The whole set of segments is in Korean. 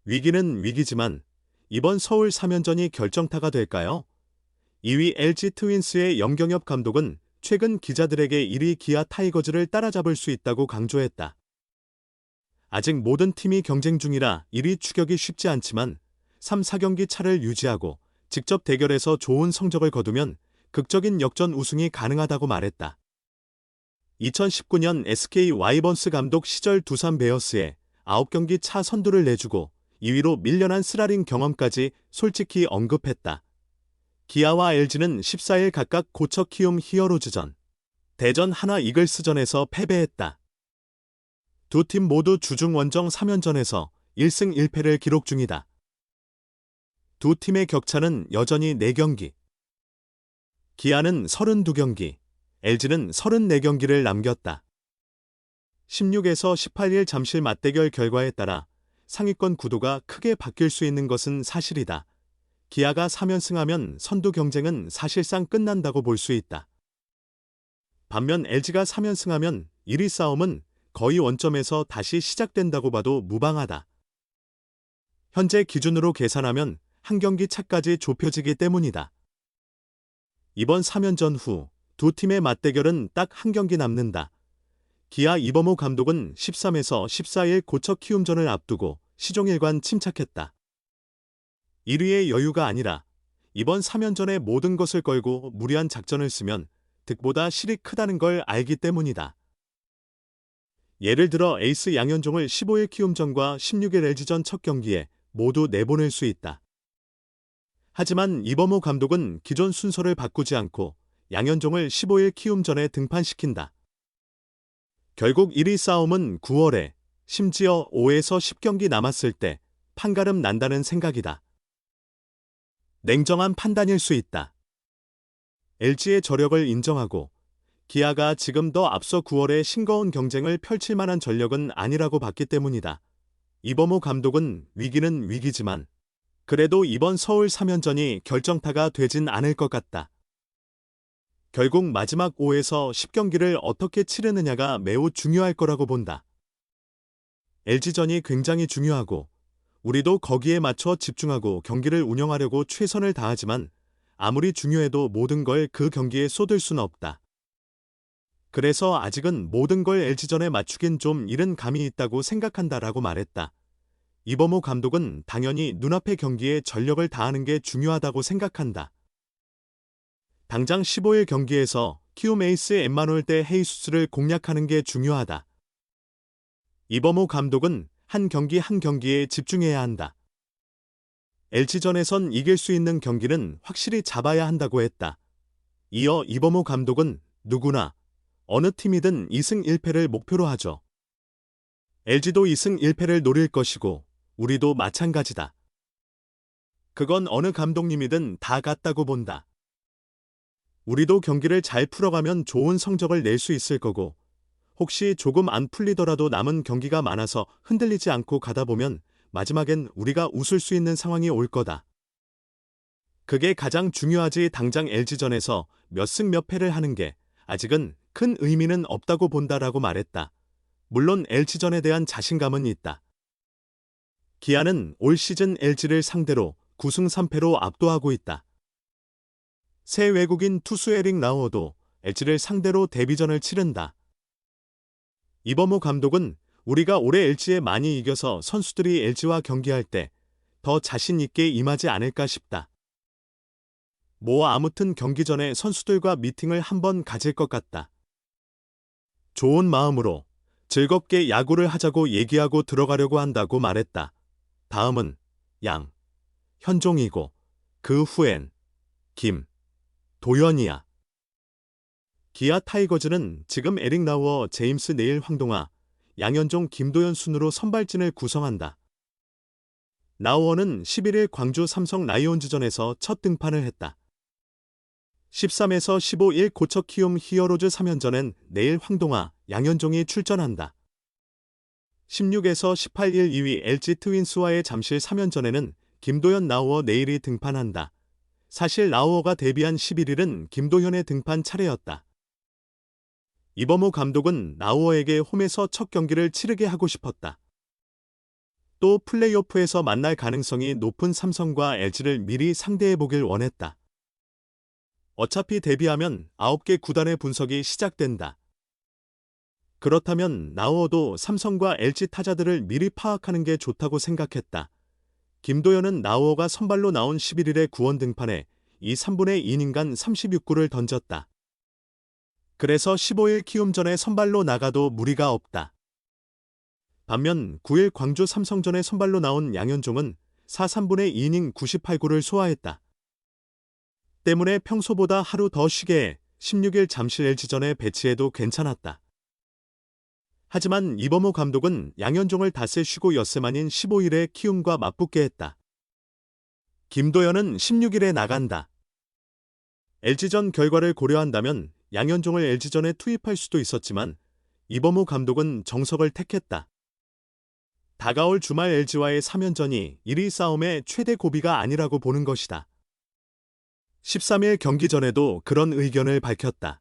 위기는 위기지만 이번 서울 3연전이 결정타가 될까요? 2위 LG 트윈스의 염경엽 감독은 최근 기자들에게 1위 기아 타이거즈를 따라잡을 수 있다고 강조했다. 아직 모든 팀이 경쟁 중이라 1위 추격이 쉽지 않지만 3, 4경기 차를 유지하고 직접 대결에서 좋은 성적을 거두면 극적인 역전 우승이 가능하다고 말했다. 2019년 SK 와이번스 감독 시절 두산 베어스에 9경기 차 선두를 내주고 2위로 밀려난 스라링 경험까지 솔직히 언급했다. 기아와 LG는 14일 각각 고척 키움 히어로즈전, 대전 하나 이글스전에서 패배했다. 두 팀 모두 주중 원정 3연전에서 1승 1패를 기록 중이다. 두 팀의 격차는 여전히 4경기. 기아는 32경기, LG는 34경기를 남겼다. 16에서 18일 잠실 맞대결 결과에 따라 상위권 구도가 크게 바뀔 수 있는 것은 사실이다. 기아가 3연승하면 선두 경쟁은 사실상 끝난다고 볼 수 있다. 반면 LG가 3연승하면 1위 싸움은 거의 원점에서 다시 시작된다고 봐도 무방하다. 현재 기준으로 계산하면 한 경기 차까지 좁혀지기 때문이다. 이번 3연전 후 두 팀의 맞대결은 딱 한 경기 남는다. 기아 이범호 감독은 13에서 14일 고척 키움전을 앞두고 시종일관 침착했다. 1위의 여유가 아니라 이번 3연전에 모든 것을 걸고 무리한 작전을 쓰면 득보다 실이 크다는 걸 알기 때문이다. 예를 들어 에이스 양현종을 15일 키움전과 16일 LG전 첫 경기에 모두 내보낼 수 있다. 하지만 이범호 감독은 기존 순서를 바꾸지 않고 양현종을 15일 키움전에 등판시킨다. 결국 1위 싸움은 9월에 심지어 5에서 10경기 남았을 때 판가름 난다는 생각이다. 냉정한 판단일 수 있다. LG의 저력을 인정하고 기아가 지금 더 앞서 9월에 싱거운 경쟁을 펼칠 만한 전력은 아니라고 봤기 때문이다. 이범호 감독은 위기는 위기지만 그래도 이번 서울 3연전이 결정타가 되진 않을 것 같다. 결국 마지막 5에서 10경기를 어떻게 치르느냐가 매우 중요할 거라고 본다. LG전이 굉장히 중요하고 우리도 거기에 맞춰 집중하고 경기를 운영하려고 최선을 다하지만 아무리 중요해도 모든 걸 그 경기에 쏟을 수는 없다. 그래서 아직은 모든 걸 LG전에 맞추긴 좀 이른 감이 있다고 생각한다라고 말했다. 이범호 감독은 당연히 눈앞의 경기에 전력을 다하는 게 중요하다고 생각한다. 당장 15일 경기에서 키움 에이스 엠마누엘 대 헤이수스를 공략하는 게 중요하다. 이범호 감독은 한 경기 한 경기에 집중해야 한다. LG전에선 이길 수 있는 경기는 확실히 잡아야 한다고 했다. 이어 이범호 감독은 누구나 어느 팀이든 2승 1패를 목표로 하죠. LG도 2승 1패를 노릴 것이고 우리도 마찬가지다. 그건 어느 감독님이든 다 같다고 본다. 우리도 경기를 잘 풀어가면 좋은 성적을 낼 수 있을 거고 혹시 조금 안 풀리더라도 남은 경기가 많아서 흔들리지 않고 가다 보면 마지막엔 우리가 웃을 수 있는 상황이 올 거다. 그게 가장 중요하지. 당장 LG전에서 몇 승 몇 패를 하는 게 아직은 큰 의미는 없다고 본다라고 말했다. 물론 LG전에 대한 자신감은 있다. 기아는 올 시즌 LG를 상대로 9승 3패로 압도하고 있다. 새 외국인 투수 에릭 라우어도 LG를 상대로 데뷔전을 치른다. 이범호 감독은 우리가 올해 LG에 많이 이겨서 선수들이 LG와 경기할 때 더 자신 있게 임하지 않을까 싶다. 아무튼 경기 전에 선수들과 미팅을 한번 가질 것 같다. 좋은 마음으로 즐겁게 야구를 하자고 얘기하고 들어가려고 한다고 말했다. 다음은 양, 현종이고 그 후엔 김, 도현이야. 기아 타이거즈는 지금 에릭 라우어, 제임스 네일 황동아, 양현종, 김도현 순으로 선발진을 구성한다. 라우어는 11일 광주 삼성 라이온즈전에서 첫 등판을 했다. 13에서 15일 고척 키움 히어로즈 3연전엔 내일 황동아, 양현종이 출전한다. 16에서 18일 2위 LG 트윈스와의 잠실 3연전에는 김도현, 라우어, 내일이 등판한다. 사실 라우어가 데뷔한 11일은 김도현의 등판 차례였다. 이범호 감독은 라우어에게 홈에서 첫 경기를 치르게 하고 싶었다. 또 플레이오프에서 만날 가능성이 높은 삼성과 LG를 미리 상대해보길 원했다. 어차피 데뷔하면 9개 구단의 분석이 시작된다. 그렇다면 나우어도 삼성과 LG 타자들을 미리 파악하는 게 좋다고 생각했다. 김도현은 나우어가 선발로 나온 11일의 구원 등판에 3분의 2이닝간 36구를 던졌다. 그래서 15일 키움전에 선발로 나가도 무리가 없다. 반면 9일 광주 삼성전에 선발로 나온 양현종은 3분의 2이닝 98구를 소화했다. 때문에 평소보다 하루 더 쉬게 해 16일 잠실 LG전에 배치해도 괜찮았다. 하지만 이범호 감독은 양현종을 닷새 쉬고 엿새만인 15일에 키움과 맞붙게 했다. 김도현은 16일에 나간다. LG전 결과를 고려한다면 양현종을 LG전에 투입할 수도 있었지만 이범호 감독은 정석을 택했다. 다가올 주말 LG와의 3연전이 1위 싸움의 최대 고비가 아니라고 보는 것이다. 13일 경기 전에도 그런 의견을 밝혔다.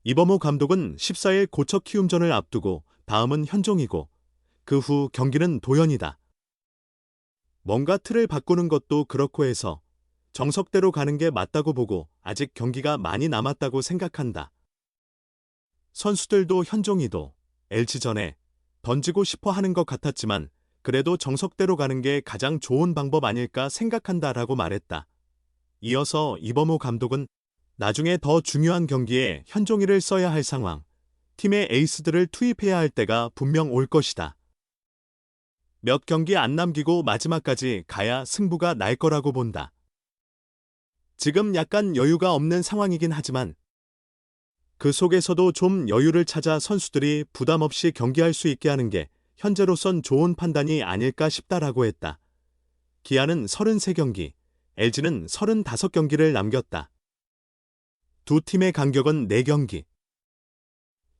이범호 감독은 14일 고척 키움전을 앞두고 다음은 현종이고 그 후 경기는 도현이다. 뭔가 틀을 바꾸는 것도 그렇고 해서 정석대로 가는 게 맞다고 보고 아직 경기가 많이 남았다고 생각한다. 선수들도 현종이도 LG전에 던지고 싶어 하는 것 같았지만 그래도 정석대로 가는 게 가장 좋은 방법 아닐까 생각한다라고 말했다. 이어서 이범호 감독은 나중에 더 중요한 경기에 현종이를 써야 할 상황, 팀의 에이스들을 투입해야 할 때가 분명 올 것이다. 몇 경기 안 남기고 마지막까지 가야 승부가 날 거라고 본다. 지금 약간 여유가 없는 상황이긴 하지만 그 속에서도 좀 여유를 찾아 선수들이 부담 없이 경기할 수 있게 하는 게 현재로선 좋은 판단이 아닐까 싶다라고 했다. 기아는 33경기, LG는 35경기를 남겼다. 두 팀의 간격은 4경기.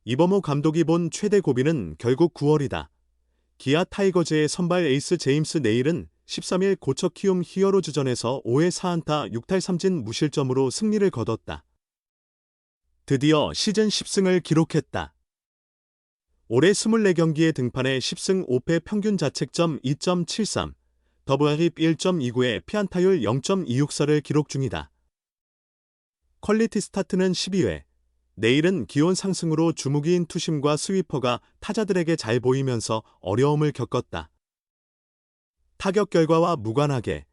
이범호 감독이 본 최대 고비는 결국 9월이다. 기아 타이거즈의 선발 에이스 제임스 네일은 13일 고척 키움 히어로즈전에서 5회 4안타 6탈 3진 무실점으로 승리를 거뒀다. 드디어 시즌 10승을 기록했다. 올해 24경기에 등판해 10승 5패 평균 자책점 2.73, 더블힙 1.29에 피안타율 0.264를 기록 중이다. 퀄리티 스타트는 12회. 내일은 기온 상승으로 주무기인 투심과 스위퍼가 타자들에게 잘 보이면서 어려움을 겪었다. 타격 결과와 무관하게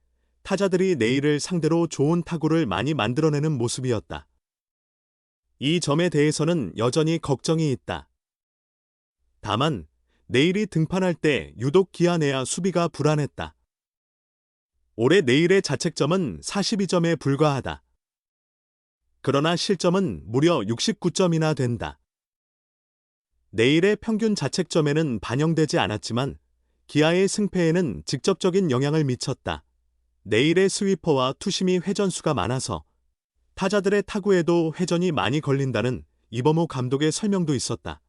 타자들이 내일을 상대로 좋은 타구를 많이 만들어내는 모습이었다. 이 점에 대해서는 여전히 걱정이 있다. 다만 내일이 등판할 때 유독 기아 내야 수비가 불안했다. 올해 내일의 자책점은 42점에 불과하다. 그러나 실점은 무려 69점이나 된다. 내일의 평균 자책점에는 반영되지 않았지만 기아의 승패에는 직접적인 영향을 미쳤다. 내일의 스위퍼와 투심이 회전수가 많아서 타자들의 타구에도 회전이 많이 걸린다는 이범호 감독의 설명도 있었다.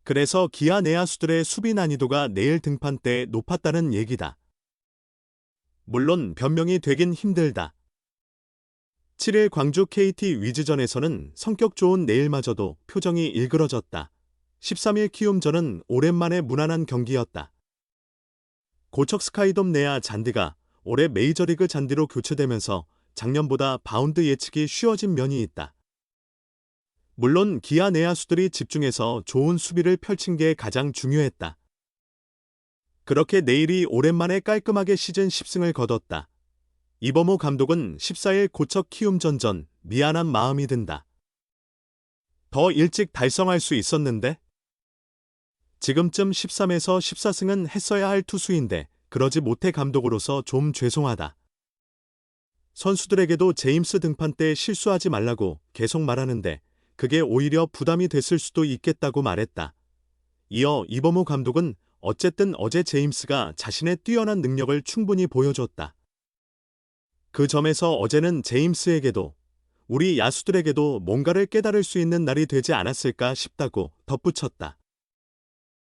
그래서 기아 내야수들의 수비 난이도가 내일 등판 때 높았다는 얘기다. 물론 변명이 되긴 힘들다. 7일 광주 KT 위즈전에서는 성격 좋은 내일마저도 표정이 일그러졌다. 13일 키움전은 오랜만에 무난한 경기였다. 고척 스카이돔 내야 잔디가 올해 메이저리그 잔디로 교체되면서 작년보다 바운드 예측이 쉬워진 면이 있다. 물론 기아 내야수들이 집중해서 좋은 수비를 펼친 게 가장 중요했다. 그렇게 내일이 오랜만에 깔끔하게 시즌 10승을 거뒀다. 이범호 감독은 14일 고척 키움전전 미안한 마음이 든다. 더 일찍 달성할 수 있었는데? 지금쯤 13에서 14승은 했어야 할 투수인데 그러지 못해 감독으로서 좀 죄송하다. 선수들에게도 제임스 등판 때 실수하지 말라고 계속 말하는데 그게 오히려 부담이 됐을 수도 있겠다고 말했다. 이어 이범호 감독은 어쨌든 어제 제임스가 자신의 뛰어난 능력을 충분히 보여줬다. 그 점에서 어제는 제임스에게도 우리 야수들에게도 뭔가를 깨달을 수 있는 날이 되지 않았을까 싶다고 덧붙였다.